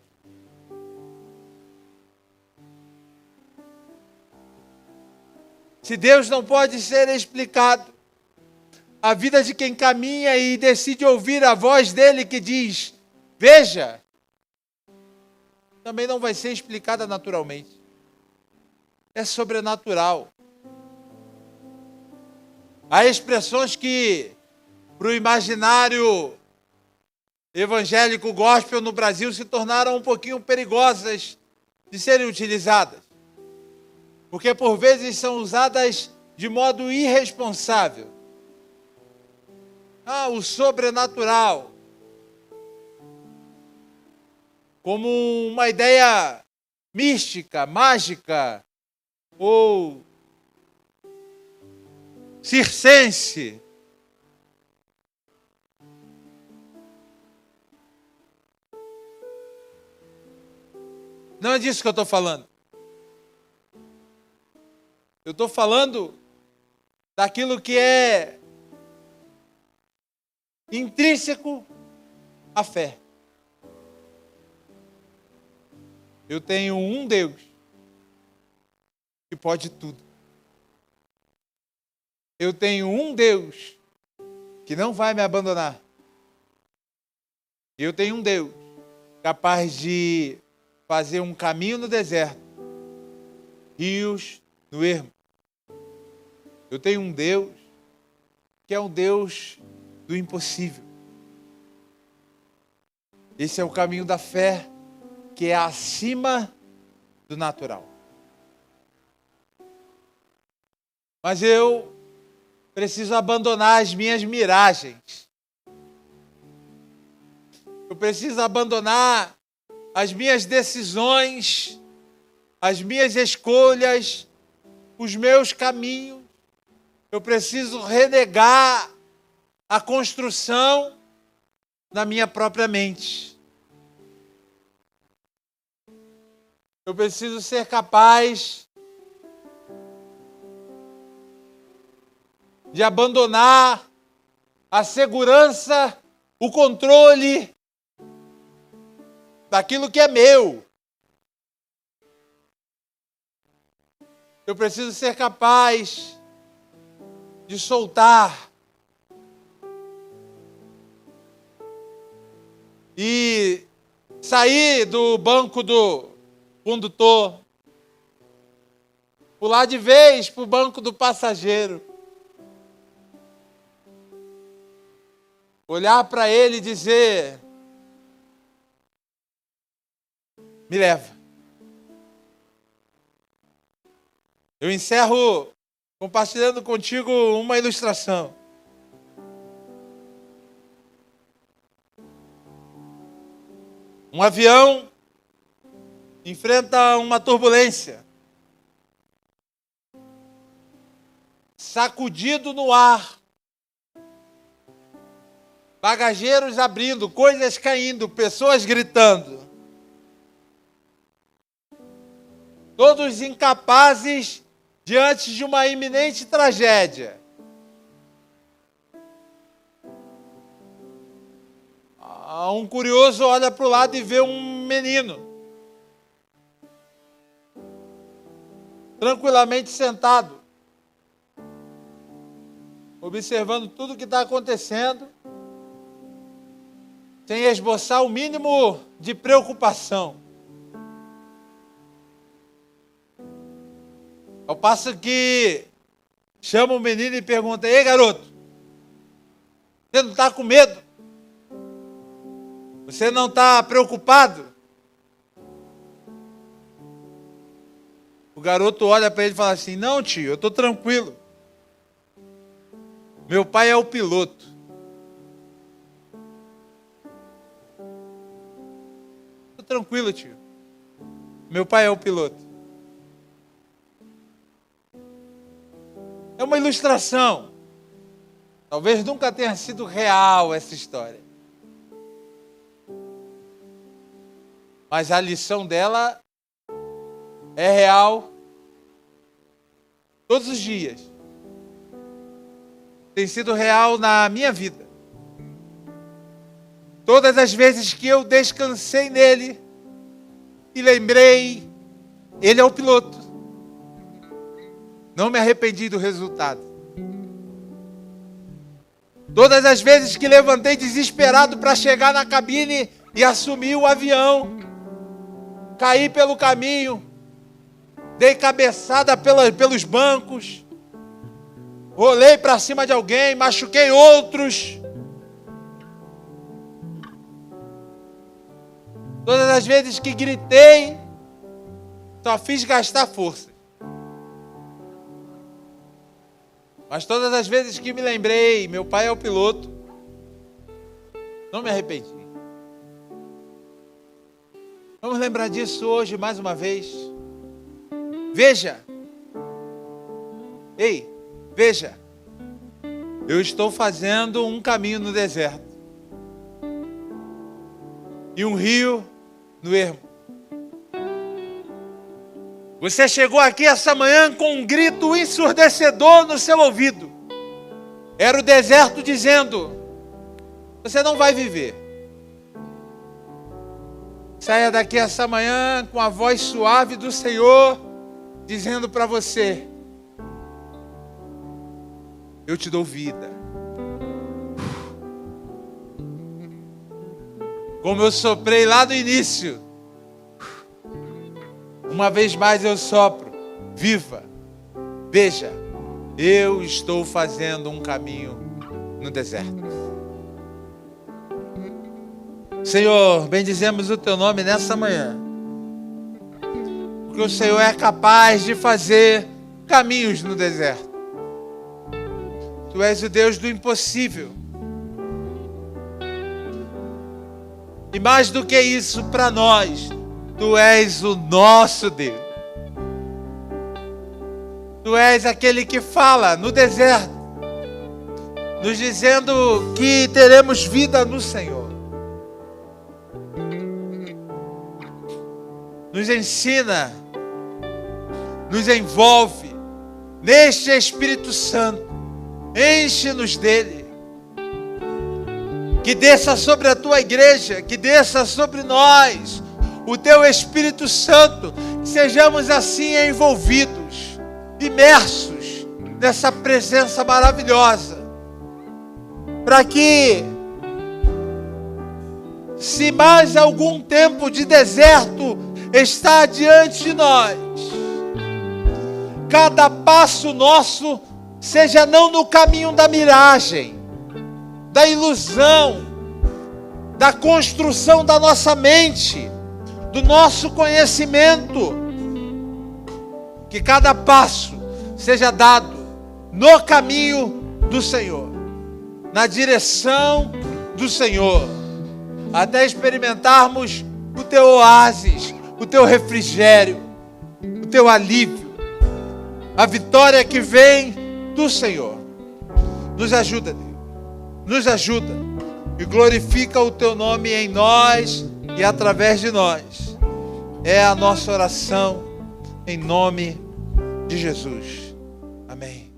Se Deus não pode ser explicado, a vida de quem caminha e decide ouvir a voz dele que diz, veja, também não vai ser explicada naturalmente. É sobrenatural. Há expressões que, para o imaginário evangélico gospel no Brasil, se tornaram um pouquinho perigosas de serem utilizadas. Porque por vezes são usadas de modo irresponsável. O sobrenatural. Como uma ideia mística, mágica, ou circense. Não é disso que eu estou falando. Eu estou falando daquilo que é intrínseco à fé. Eu tenho um Deus que pode tudo. Eu tenho um Deus que não vai me abandonar. Eu tenho um Deus capaz de fazer um caminho no deserto, rios no ermo. Eu tenho um Deus que é um Deus do impossível. Esse é o caminho da fé, que é acima do natural. Mas eu preciso abandonar as minhas miragens. Eu preciso abandonar as minhas decisões, as minhas escolhas, os meus caminhos. Eu preciso renegar a construção na minha própria mente. Eu preciso ser capaz de abandonar a segurança, o controle daquilo que é meu. Eu preciso ser capaz de soltar e sair do banco do condutor, pular de vez para o banco do passageiro, olhar para ele e dizer, me leva. Eu encerro compartilhando contigo uma ilustração. Um avião enfrenta uma turbulência. Sacudido no ar. Bagageiros abrindo, coisas caindo, pessoas gritando. Todos incapazes diante de uma iminente tragédia. Um curioso olha para o lado e vê um menino tranquilamente sentado, observando tudo o que está acontecendo, sem esboçar o mínimo de preocupação. Ao passo que chama o menino e pergunta, ei garoto, você não está com medo? Você não está preocupado? O garoto olha para ele e fala assim, não tio, eu estou tranquilo. Meu pai é o piloto. Estou tranquilo, tio. Meu pai é o piloto. É uma ilustração. Talvez nunca tenha sido real essa história. Mas a lição dela é real, todos os dias, tem sido real na minha vida. Todas as vezes que eu descansei nele e lembrei, ele é o piloto. Não me arrependi do resultado. Todas as vezes que levantei desesperado para chegar na cabine e assumir o avião, caí pelo caminho, dei cabeçada pelos bancos, rolei para cima de alguém, machuquei outros. Todas as vezes que gritei, só fiz gastar força. Mas todas as vezes que me lembrei, meu pai é o piloto, não me arrependi. Vamos lembrar disso hoje mais uma vez. Veja. Ei, veja. Eu estou fazendo um caminho no deserto. E um rio no ermo. Você chegou aqui essa manhã com um grito ensurdecedor no seu ouvido. Era o deserto dizendo: você não vai viver. Saia daqui essa manhã com a voz suave do Senhor, dizendo para você: eu te dou vida. Como eu soprei lá no início, uma vez mais eu sopro: viva. Veja, eu estou fazendo um caminho no deserto. Senhor, bendizemos o teu nome nessa manhã, porque o Senhor é capaz de fazer caminhos no deserto. Tu és o Deus do impossível. E mais do que isso, para nós, tu és o nosso Deus. Tu és aquele que fala no deserto, nos dizendo que teremos vida no Senhor. Nos ensina, nos envolve neste Espírito Santo, enche-nos dele, que desça sobre a tua igreja, que desça sobre nós o teu Espírito Santo, que sejamos assim envolvidos, imersos nessa presença maravilhosa, para que, se mais algum tempo de deserto está diante de nós, cada passo nosso seja não no caminho da miragem, da ilusão, da construção da nossa mente, do nosso conhecimento, que cada passo seja dado no caminho do Senhor, na direção do Senhor, até experimentarmos o teu oásis, o teu refrigério, o teu alívio, a vitória que vem do Senhor. Nos ajuda, Deus, nos ajuda, e glorifica o teu nome em nós e através de nós. É a nossa oração em nome de Jesus. Amém.